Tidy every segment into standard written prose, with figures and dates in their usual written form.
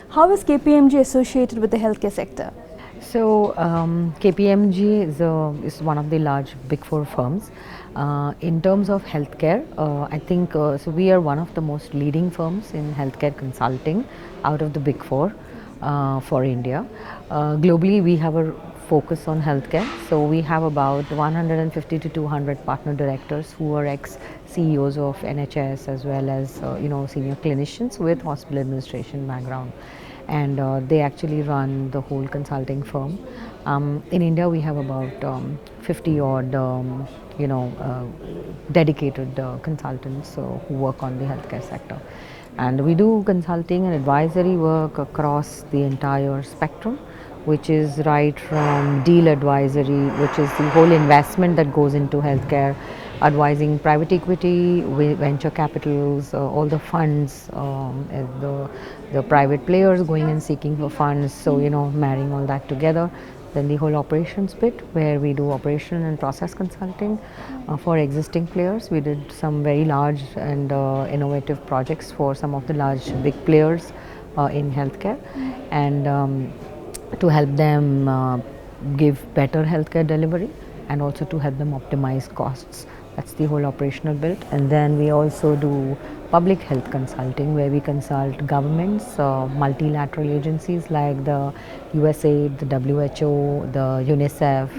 How is KPMG associated with the healthcare sector? KPMG is one of the large big four firms. In terms of healthcare, I think we are one of the most leading firms in healthcare consulting out of the big four for India. Globally, we have a focus on healthcare. So we have about 150 to 200 partner directors who are ex CEOs of NHS as well as senior clinicians with hospital administration background, and they actually run the whole consulting firm. In India, we have about 50 odd dedicated consultants who work on the healthcare sector. And we do consulting and advisory work across the entire spectrum, which is right from deal advisory, which is the whole investment that goes into healthcare, advising private equity, venture capitals, all the funds, the private players going and seeking for funds. So, marrying all that together. Then the whole operations bit, where we do operation and process consulting for existing players. We did some very large and innovative projects for some of the large big players in healthcare, and to help them give better healthcare delivery, and also to help them optimize costs. That's the whole operational bit. And then we also do public health consulting, where we consult governments, multilateral agencies like the USAID, the WHO, the UNICEF.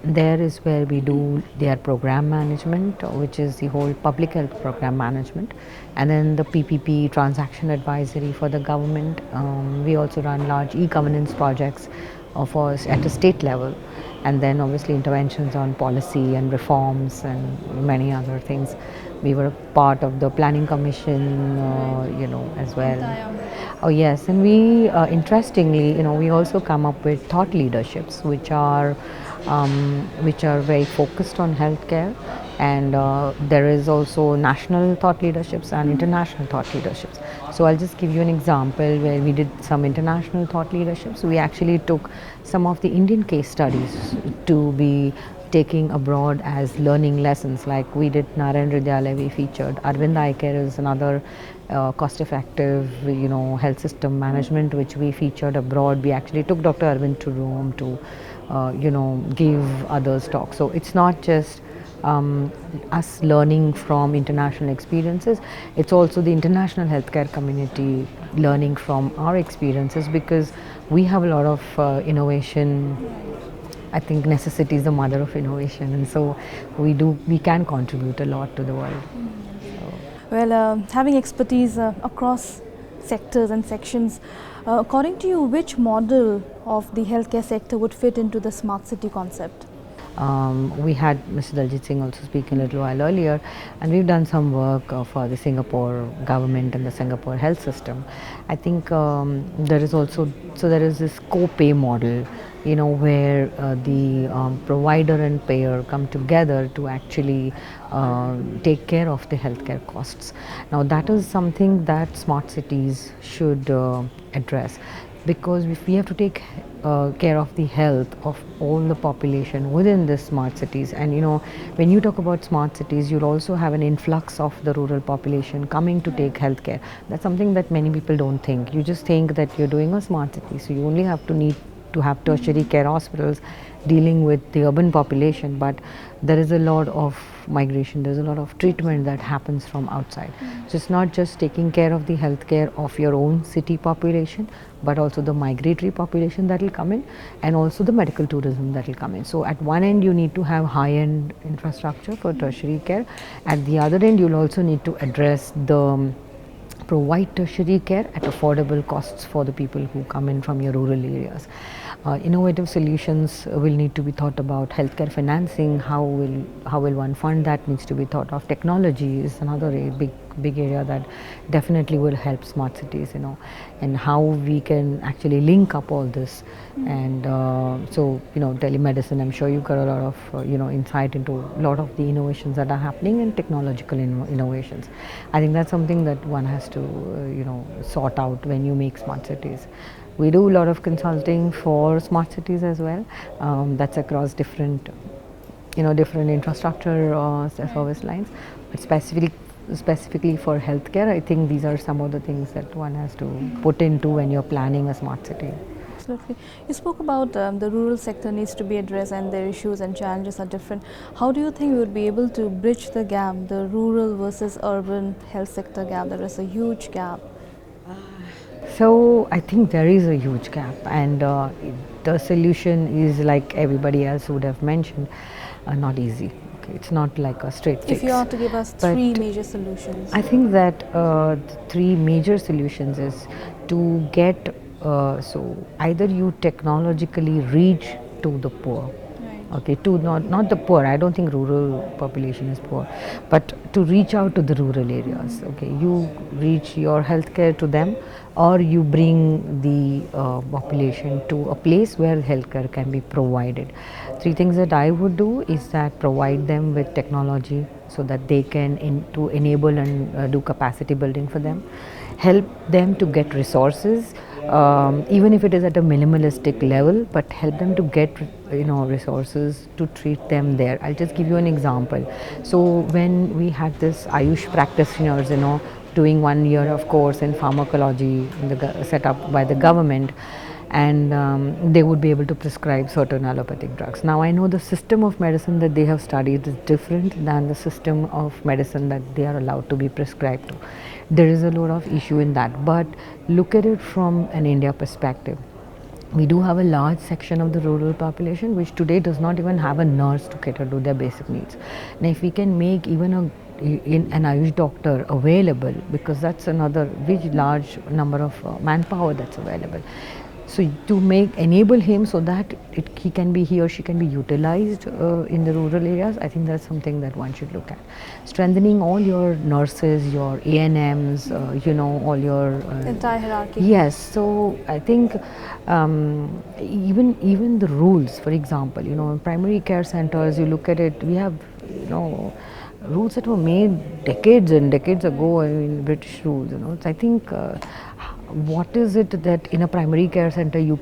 There is where we do their program management, which is the whole public health program management. And then the PPP, transaction advisory for the government. We also run large e-governance projects for at a state level, and then obviously interventions on policy and reforms and many other things. We were part of the planning commission, as well. Oh yes, and we interestingly, we also come up with thought leaderships, which are very focused on healthcare, and there is also national thought leaderships and international thought leaderships. So I'll just give you an example where we did some international thought leaderships. We actually took some of the Indian case studies to be taking abroad as learning lessons. Like we did Narayan Hridayalaya, we featured Arvind Eye Care is another cost-effective, health system management which we featured abroad. We actually took Dr. Arvind to Rome to, give others talks. So it's not just us learning from international experiences, it's also the international healthcare community learning from our experiences, because we have a lot of innovation. I think necessity is the mother of innovation, and so we can contribute a lot to the world. Well, having expertise across sectors and sections, according to you, which model of the healthcare sector would fit into the smart city concept? We had Mr. Daljit Singh also speak a little while earlier, and we've done some work for the Singapore government and the Singapore health system. I think there is this co-pay model, where the provider and payer come together to actually take care of the healthcare costs. Now that is something that smart cities should address, because if we have to take care of the health of all the population within the smart cities, and when you talk about smart cities, you'll also have an influx of the rural population coming to take healthcare. That's something that many people don't think. You just think that you're doing a smart city, so you only need to have tertiary care hospitals dealing with the urban population, but there is a lot of migration, there's a lot of treatment that happens from outside. So it's not just taking care of the healthcare of your own city population, but also the migratory population that will come in, and also the medical tourism that will come in. So at one end you need to have high-end infrastructure for tertiary care. At the other end you'll also need to address provide tertiary care at affordable costs for the people who come in from your rural areas. Innovative solutions will need to be thought about. Healthcare financing, how will one fund that, needs to be thought of. Technology is another big area that definitely will help smart cities, and how we can actually link up all this. And so telemedicine, I'm sure you got a lot of insight into a lot of the innovations that are happening, and technological innovations. I think that's something that one has to sort out when you make smart cities. We do a lot of consulting for smart cities as well. That's across different infrastructure service lines, but specifically specifically for healthcare, I think these are some of the things that one has to put into when you're planning a smart city. Absolutely. You spoke about the rural sector needs to be addressed and their issues and challenges are different. How do you think we would be able to bridge the gap, the rural versus urban health sector gap? There is a huge gap. So I think there is a huge gap, and the solution is, like everybody else would have mentioned, not easy. Okay, it's not like a straight fix. If you are to give us But three major solutions. I think that the three major solutions is to get so either you technologically reach to the poor. Okay, to not the poor. I don't think rural population is poor, but to reach out to the rural areas. Okay, you reach your healthcare to them, or you bring the population to a place where healthcare can be provided. Three things that I would do is that provide them with technology so that they can to enable and do capacity building for them, help them to get resources, even if it is at a minimalistic level, but help them to get resources to treat them there. I'll just give you an example. So when we had this Ayush practitioners, doing 1 year of course in pharmacology set up by the government, and they would be able to prescribe certain allopathic drugs. Now I know the system of medicine that they have studied is different than the system of medicine that they are allowed to be prescribed to. There is a lot of issue in that, but look at it from an India perspective. We do have a large section of the rural population which today does not even have a nurse to cater to their basic needs. Now if we can make even an Ayush doctor available, because that's another very large number of manpower that's available. So to enable him so that he or she can be utilized in the rural areas, I think that's something that one should look at. Strengthening all your nurses, your ANMs, all your entire hierarchy. Yes, so I think even the rules, for example, in primary care centers, you look at it, we have rules that were made decades and decades ago. I mean, British rules. So I think. What is it that in a primary care center you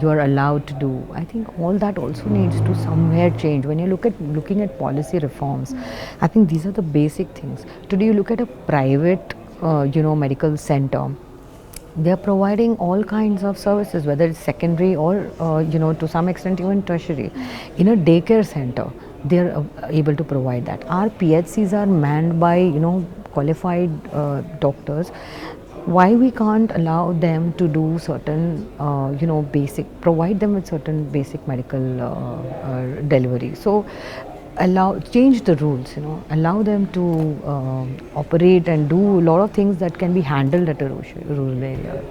are allowed to do? I think all that also needs to somewhere change. When you looking at policy reforms, I think these are the basic things. Today you look at a private medical center, they are providing all kinds of services, whether it's secondary or to some extent even tertiary. In a daycare center, they are able to provide that. Our PHCs are manned by qualified doctors. Why we can't allow them to do certain provide them with certain basic medical delivery? So change the rules, allow them to operate and do a lot of things that can be handled at a rural area.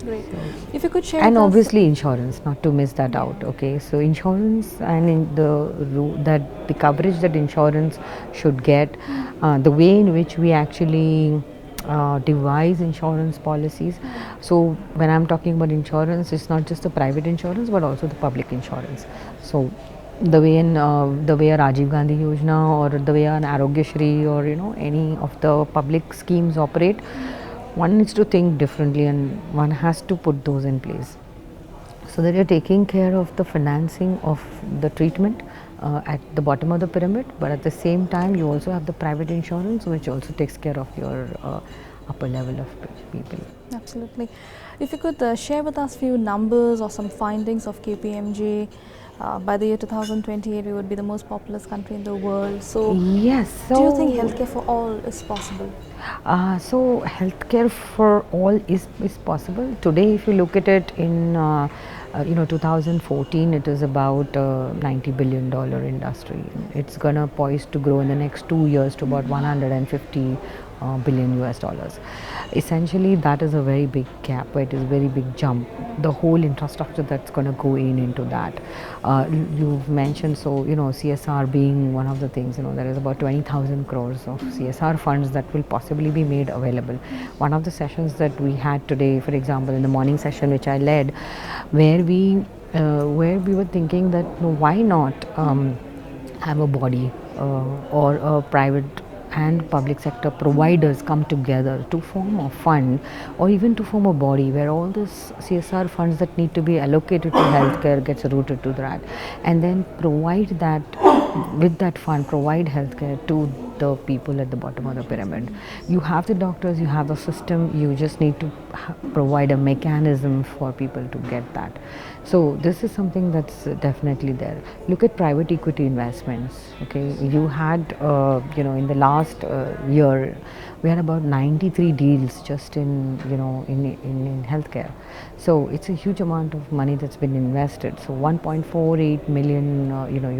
Great. If you could share and with obviously insurance, not to miss that out. Okay, so insurance and the coverage that insurance should get, the way in which we actually devise insurance policies. So when I'm talking about insurance, it's not just the private insurance but also the public insurance. So the way a Rajiv Gandhi Yojana or the way an Arogya Shri or any of the public schemes operate, one needs to think differently and one has to put those in place so that you're taking care of the financing of the treatment at the bottom of the pyramid, but at the same time you also have the private insurance which also takes care of your upper level of people. Absolutely. If you could share with us few numbers or some findings of KPMG. By the year 2028 we would be the most populous country in the world. So yes, do you think healthcare for all is possible? So healthcare for all is possible. Today if you look at it in 2014, it is about $90 billion industry. It's gonna poised to grow in the next 2 years to about 150 billion US dollars. Essentially that is a very big gap, it is a very big jump. The whole infrastructure that's going to go into that. You've mentioned, so CSR being one of the things, there is about 20,000 crores of CSR funds that will possibly be made available. One of the sessions that we had today, for example, in the morning session which I led, where we were thinking that why not have a body or a private and public sector providers come together to form a fund or even to form a body where all this CSR funds that need to be allocated to healthcare gets routed to that, and then provide that with that fund provide healthcare to the people at the bottom of the pyramid. You have the doctors, you have the system, you just need to provide a mechanism for people to get that. So this is something that's definitely there. Look at private equity investments. Okay, you had in the last year we had about 93 deals just in healthcare. So it's a huge amount of money that's been invested. So 1.48 million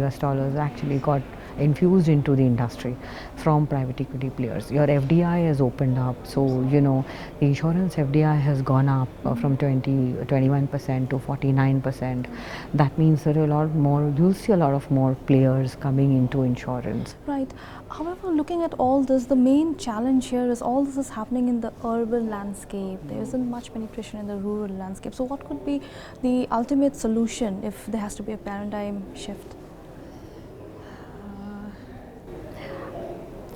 US dollars actually got infused into the industry from private equity players. Your FDI has opened up, so the insurance FDI has gone up from 21% to 49%. That means that a lot more, you'll see a lot of more players coming into insurance. Right. However, looking at all this, the main challenge here is all this is happening in the urban landscape. There isn't much penetration in the rural landscape. So what could be the ultimate solution if there has to be a paradigm shift?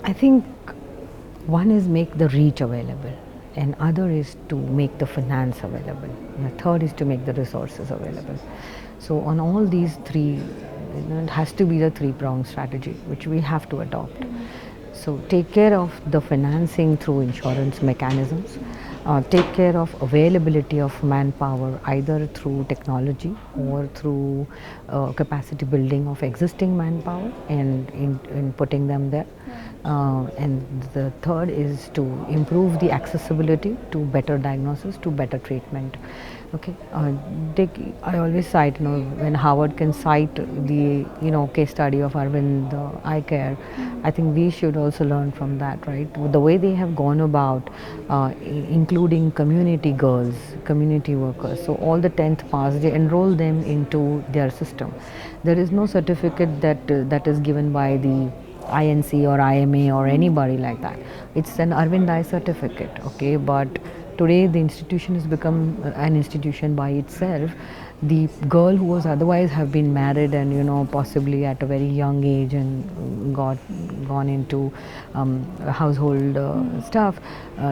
I think one is make the reach available, and other is to make the finance available, and the third is to make the resources available. So on all these three, it has to be the three-pronged strategy which we have to adopt. So take care of the financing through insurance mechanisms, take care of availability of manpower either through technology or through capacity building of existing manpower and in putting them there. And the third is to improve the accessibility to better diagnosis, to better treatment. Okay, I always cite, when Harvard can cite the case study of Arvind eye care. I think we should also learn from that, right? The way they have gone about including community girls, community workers. So all the 10th pass, they enroll them into their system. There is no certificate that is given by the INC or IMA or anybody like that. It's an Arvind Eye certificate, okay? But today the institution has become an institution by itself. The girl who was otherwise have been married and possibly at a very young age and gone into household stuff,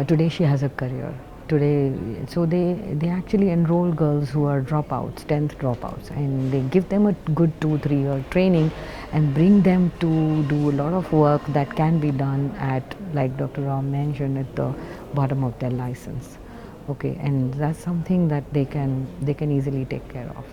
today she has a career. Today, so they actually enroll girls who are dropouts, 10th dropouts, and they give them a good 2-3 year training and bring them to do a lot of work that can be done at, like Dr. Ram mentioned, at the bottom of their license. Okay, and that's something that they can easily take care of.